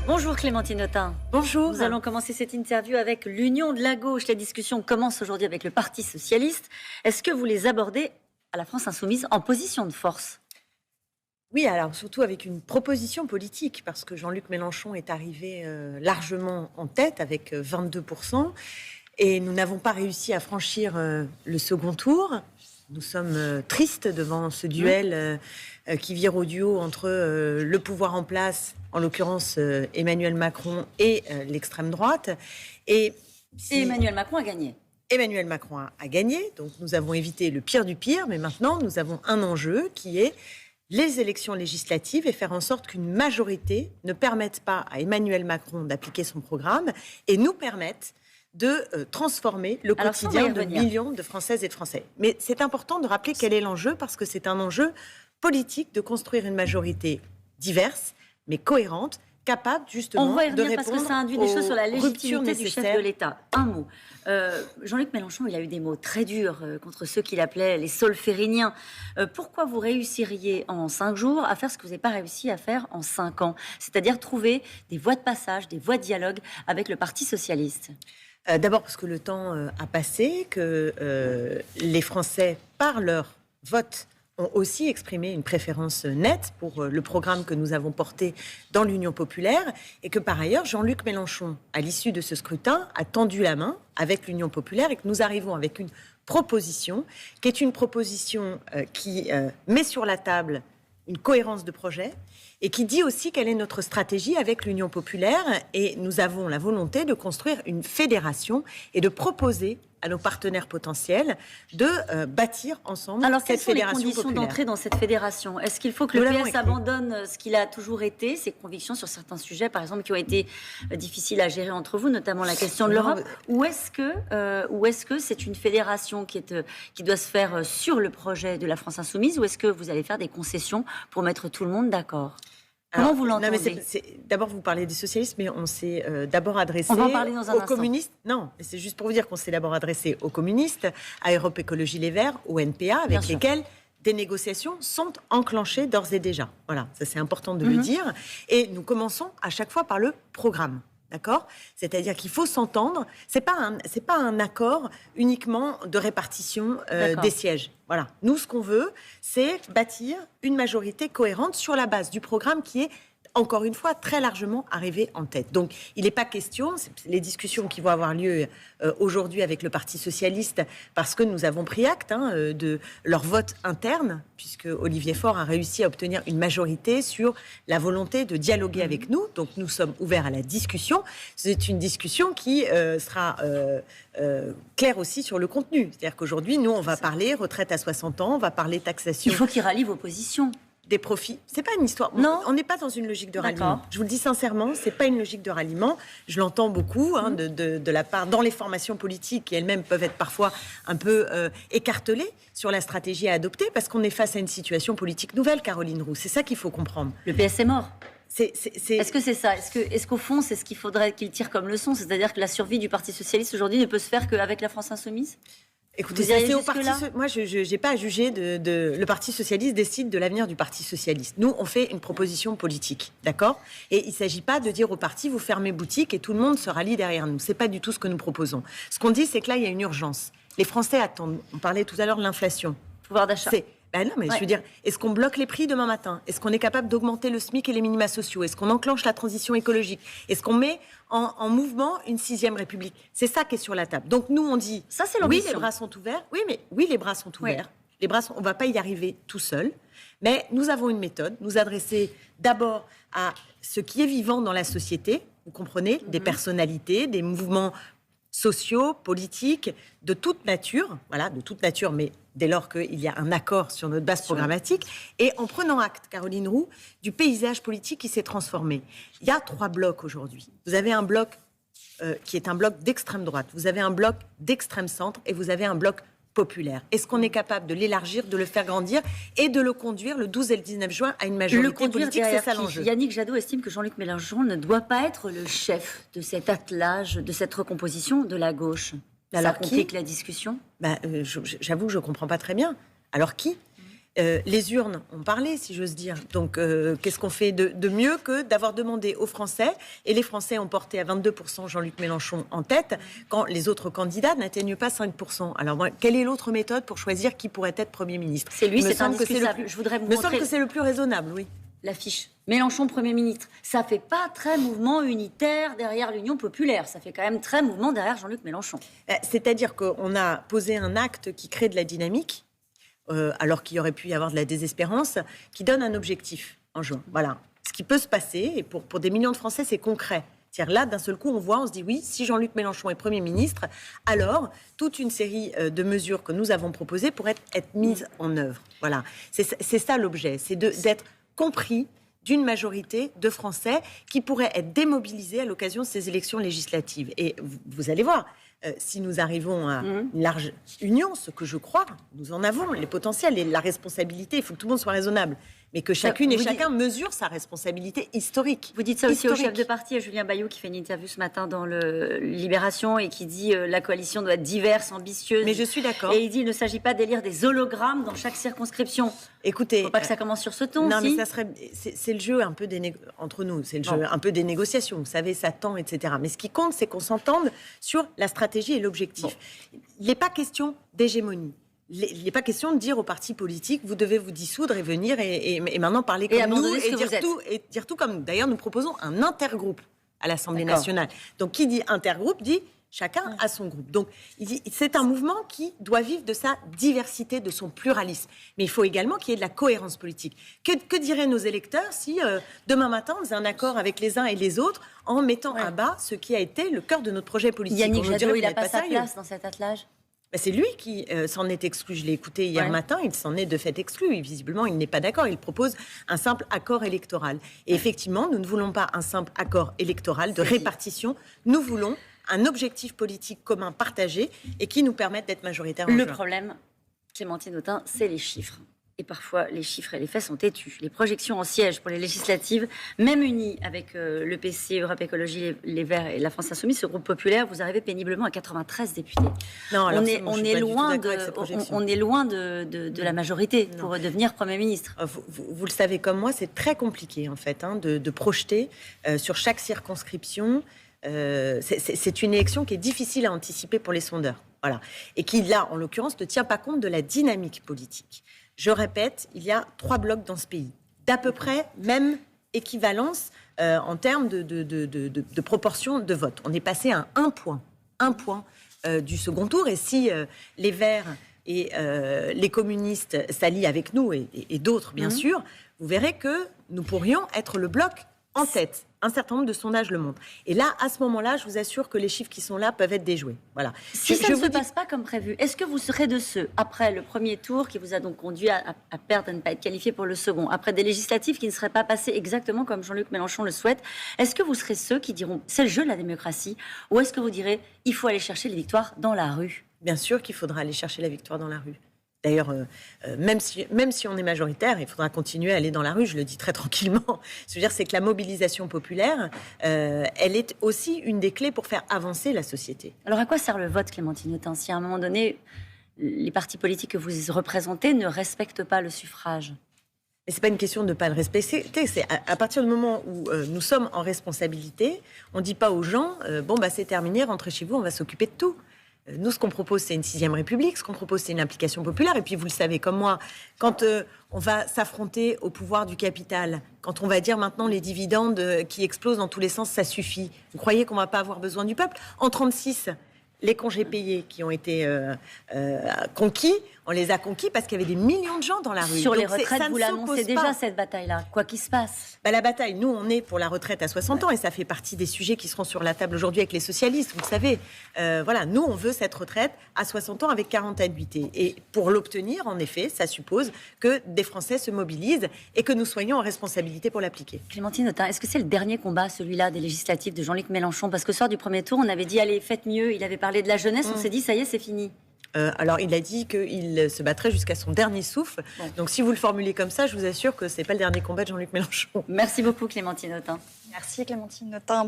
Bonjour Clémentine Autain. Bonjour. Nous allons commencer cette interview avec l'Union de la gauche. La discussion commence aujourd'hui avec le Parti socialiste. Est-ce que vous les abordez à la France insoumise en position de force ? Oui, alors surtout avec une proposition politique, parce que Jean-Luc Mélenchon est arrivé largement en tête avec 22%, et nous n'avons pas réussi à franchir le second tour. Nous sommes tristes devant ce duel qui vire au duo entre le pouvoir en place, en l'occurrence Emmanuel Macron, et l'extrême droite. Et Emmanuel Macron a gagné. Emmanuel Macron a gagné, donc nous avons évité le pire du pire, mais maintenant nous avons un enjeu qui est les élections législatives et faire en sorte qu'une majorité ne permette pas à Emmanuel Macron d'appliquer son programme et nous permette de transformer le quotidien de millions de Françaises et de Français. Mais c'est important de rappeler quel est l'enjeu, parce que c'est un enjeu politique de construire une majorité diverse, mais cohérente, capable justement de répondre parce que ça induit des choses sur la légitimité du chef de l'État. Un mot. Jean-Luc Mélenchon, il a eu des mots très durs contre ceux qu'il appelait les solfériniens. Pourquoi vous réussiriez en 5 jours à faire ce que vous n'avez pas réussi à faire en 5 ans ? C'est-à-dire trouver des voies de passage, des voies de dialogue avec le Parti socialiste. D'abord parce que le temps a passé, que les Français, par leur vote, ont aussi exprimé une préférence nette pour le programme que nous avons porté dans l'Union populaire, et que par ailleurs, Jean-Luc Mélenchon, à l'issue de ce scrutin, a tendu la main avec l'Union populaire, et que nous arrivons avec une proposition qui est une proposition qui met sur la table une cohérence de projet, et qui dit aussi quelle est notre stratégie avec l'Union populaire. Et nous avons la volonté de construire une fédération et de proposer à nos partenaires potentiels de bâtir ensemble cette fédération populaire. Alors, quelles sont les conditions d'entrée dans cette fédération ? Est-ce qu'il faut que le PS abandonne ce qu'il a toujours été, ses convictions sur certains sujets, par exemple, qui ont été difficiles à gérer entre vous, notamment la question de l'Europe ? Ou est-ce que c'est une fédération qui doit se faire sur le projet de la France insoumise, ou est-ce que vous allez faire des concessions pour mettre tout le monde d'accord ? Comment vous l'entendez ? D'abord, vous parlez des socialistes, mais on s'est d'abord adressé aux communistes. Non, mais c'est juste pour vous dire qu'on s'est d'abord adressé aux communistes, à Europe Écologie Les Verts, au NPA, avec lesquels des négociations sont enclenchées d'ores et déjà. Voilà, ça c'est important de le dire. Et nous commençons à chaque fois par le programme. D'accord ? C'est-à-dire qu'il faut s'entendre. C'est pas un accord uniquement de répartition des sièges. Voilà. Nous, ce qu'on veut, c'est bâtir une majorité cohérente sur la base du programme qui est, encore une fois, très largement arrivé en tête. Donc, il n'est pas question, les discussions qui vont avoir lieu aujourd'hui avec le Parti socialiste, parce que nous avons pris acte de leur vote interne, puisque Olivier Faure a réussi à obtenir une majorité sur la volonté de dialoguer avec nous. Donc, nous sommes ouverts à la discussion. C'est une discussion qui sera claire aussi sur le contenu. C'est-à-dire qu'aujourd'hui, nous, on va parler retraite à 60 ans, on va parler taxation. Il faut qu'ils rallient vos positions. Des profits. C'est pas une histoire. Non. On n'est pas dans une logique de ralliement. Je vous le dis sincèrement, c'est pas une logique de ralliement. Je l'entends beaucoup de la part dans les formations politiques qui elles-mêmes peuvent être parfois un peu écartelées sur la stratégie à adopter, parce qu'on est face à une situation politique nouvelle, Caroline Roux. C'est ça qu'il faut comprendre. Le PS est mort. Est-ce que c'est ça ? Est-ce qu'au fond, c'est ce qu'il faudrait qu'il tire comme leçon ? C'est-à-dire que la survie du Parti socialiste aujourd'hui ne peut se faire qu'avec la France insoumise ? Écoutez, c'est au parti. Moi, je n'ai pas à juger le Parti socialiste décide de l'avenir du Parti socialiste. Nous, on fait une proposition politique, d'accord ? Et il ne s'agit pas de dire au parti, vous fermez boutique et tout le monde se rallie derrière nous. C'est pas du tout ce que nous proposons. Ce qu'on dit, c'est que là, il y a une urgence. Les Français attendent. On parlait tout à l'heure de l'inflation. Pouvoir d'achat. Non, mais je veux dire, est-ce qu'on bloque les prix demain matin ? Est-ce qu'on est capable d'augmenter le SMIC et les minima sociaux ? Est-ce qu'on enclenche la transition écologique ? Est-ce qu'on met en mouvement une 6e République ? C'est ça qui est sur la table. Donc nous, on dit, ça, c'est l'ambition. Oui, les bras sont ouverts. Oui, les bras sont ouverts. On ne va pas y arriver tout seul. Mais nous avons une méthode. Nous adresser d'abord à ce qui est vivant dans la société. Vous comprenez ? Des personnalités, des mouvements sociaux, politiques, de toute nature, mais dès lors qu'il y a un accord sur notre base programmatique, et en prenant acte, Caroline Roux, du paysage politique qui s'est transformé. Il y a 3 blocs aujourd'hui. Vous avez un bloc qui est un bloc d'extrême droite, vous avez un bloc d'extrême centre, et vous avez un bloc populaire. Est-ce qu'on est capable de l'élargir, de le faire grandir et de le conduire le 12 et le 19 juin à une majorité politique ? C'est ça l'enjeu. Yannick Jadot estime que Jean-Luc Mélenchon ne doit pas être le chef de cet attelage, de cette recomposition de la gauche. Ça complique la discussion ? J'avoue que je ne comprends pas très bien. Alors qui ? Les urnes ont parlé, si j'ose dire. Donc, qu'est-ce qu'on fait de mieux que d'avoir demandé aux Français, et les Français ont porté à 22% Jean-Luc Mélenchon en tête, quand les autres candidats n'atteignent pas 5%. Alors, quelle est l'autre méthode pour choisir qui pourrait être Premier ministre? C'est lui, c'est indiscutable. Je voudrais vous montrer... me semble que c'est le plus raisonnable, oui. L'affiche. Mélenchon Premier ministre. Ça fait pas très mouvement unitaire derrière l'Union populaire. Ça fait quand même très mouvement derrière Jean-Luc Mélenchon. C'est-à-dire qu'on a posé un acte qui crée de la dynamique, alors qu'il y aurait pu y avoir de la désespérance, qui donne un objectif en juin. Voilà. Ce qui peut se passer, et pour des millions de Français, c'est concret. C'est-à-dire là, d'un seul coup, on se dit oui, si Jean-Luc Mélenchon est Premier ministre, alors toute une série de mesures que nous avons proposées pourraient être mises en œuvre. Voilà. C'est ça l'objet, c'est d'être compris d'une majorité de Français qui pourraient être démobilisés à l'occasion de ces élections législatives. Et vous allez voir, si nous arrivons à une large union, ce que je crois, nous en avons les potentiels et la responsabilité, il faut que tout le monde soit raisonnable, mais que chacune et chacun mesure sa responsabilité historique. Vous dites ça aussi au chef de parti, à Julien Bayou, qui fait une interview ce matin dans le Libération et qui dit la coalition doit être diverse, ambitieuse. Mais je suis d'accord. Et il dit il ne s'agit pas d'élire des hologrammes dans chaque circonscription. Écoutez, il ne faut pas que ça commence sur ce ton. Non, mais c'est le jeu un peu entre nous, c'est le jeu un peu des négociations. Vous savez, ça tend, etc. Mais ce qui compte, c'est qu'on s'entende sur la stratégie et l'objectif. Il n'est pas question d'hégémonie. Il n'est pas question de dire aux partis politiques vous devez vous dissoudre et venir et maintenant parler comme nous et dire tout comme nous. D'ailleurs, nous proposons un intergroupe à l'Assemblée nationale. Donc, qui dit intergroupe dit chacun a son groupe. Donc, c'est un mouvement qui doit vivre de sa diversité, de son pluralisme. Mais il faut également qu'il y ait de la cohérence politique. Que diraient nos électeurs si demain matin on faisait un accord avec les uns et les autres en mettant à bas ce qui a été le cœur de notre projet politique? Yannick Jadot, il n'a pas sa place dans cet attelage. C'est lui qui s'en est exclu. Je l'ai écouté hier matin, il s'en est de fait exclu. Et visiblement, il n'est pas d'accord. Il propose un simple accord électoral. Et effectivement, nous ne voulons pas un simple accord électoral de répartition. Nous voulons un objectif politique commun partagé et qui nous permette d'être majoritaire en juin. Le problème, Clémentine Autain, c'est les chiffres. Et parfois, les chiffres et les faits sont têtus. Les projections en siège pour les législatives, même unies avec le PC, Europe Écologie, les Verts et la France Insoumise, ce groupe populaire, vous arrivez péniblement à 93 députés. Non, alors on est loin de la majorité pour devenir Premier ministre. Vous le savez comme moi, c'est très compliqué en fait de projeter sur chaque circonscription. C'est une élection qui est difficile à anticiper pour les sondeurs. Voilà. Et qui, là, en l'occurrence, ne tient pas compte de la dynamique politique. Je répète, il y a 3 blocs dans ce pays, d'à peu près même équivalence en termes de proportion de vote. On est passé à un point du second tour. Et si les Verts et les communistes s'allient avec nous, et d'autres bien sûr, vous verrez que nous pourrions être le bloc en tête. Un certain nombre de sondages le montrent. Et là, à ce moment-là, je vous assure que les chiffres qui sont là peuvent être déjoués. Voilà. Si ça ne se passe pas comme prévu, est-ce que vous serez de ceux, après le premier tour qui vous a donc conduit à perdre, à ne pas être qualifié pour le second, après des législatives qui ne seraient pas passées exactement comme Jean-Luc Mélenchon le souhaite, est-ce que vous serez ceux qui diront c'est le jeu de la démocratie, ou est-ce que vous direz il faut aller chercher les victoires dans la rue? Bien sûr qu'il faudra aller chercher la victoire dans la rue. D'ailleurs, même si on est majoritaire, il faudra continuer à aller dans la rue, je le dis très tranquillement. Ce que je veux dire, c'est que la mobilisation populaire, elle est aussi une des clés pour faire avancer la société. Alors à quoi sert le vote, Clémentine Autain, si à un moment donné, les partis politiques que vous représentez ne respectent pas le suffrage? Mais ce n'est pas une question de ne pas le respecter. C'est à partir du moment où nous sommes en responsabilité, on ne dit pas aux gens c'est terminé, rentrez chez vous, on va s'occuper de tout. Nous, ce qu'on propose, c'est une 6e République. Ce qu'on propose, c'est une implication populaire. Et puis, vous le savez comme moi, quand on va s'affronter au pouvoir du capital, quand on va dire maintenant les dividendes qui explosent dans tous les sens, ça suffit. Vous croyez qu'on ne va pas avoir besoin du peuple? En 1936, les congés payés qui ont été conquis, on les a conquis parce qu'il y avait des millions de gens dans la rue. Sur les retraites, vous l'annoncez déjà, cette bataille-là, quoi qu'il se passe. La bataille, nous, on est pour la retraite à 60 ans et ça fait partie des sujets qui seront sur la table aujourd'hui avec les socialistes, vous le savez. Nous, on veut cette retraite à 60 ans avec 40 annuités. Et pour l'obtenir, en effet, ça suppose que des Français se mobilisent et que nous soyons en responsabilité pour l'appliquer. Clémentine Autain, est-ce que c'est le dernier combat, celui-là, des législatives de Jean-Luc Mélenchon? Parce que ce soir du premier tour, on avait dit, allez, faites mieux. Il avait parlé de la jeunesse, on s'est dit, ça y est, c'est fini. Alors, il a dit qu'il se battrait jusqu'à son dernier souffle. Bon. Donc, si vous le formulez comme ça, je vous assure que ce n'est pas le dernier combat de Jean-Luc Mélenchon. Merci beaucoup, Clémentine Autain. Merci, Clémentine Autain.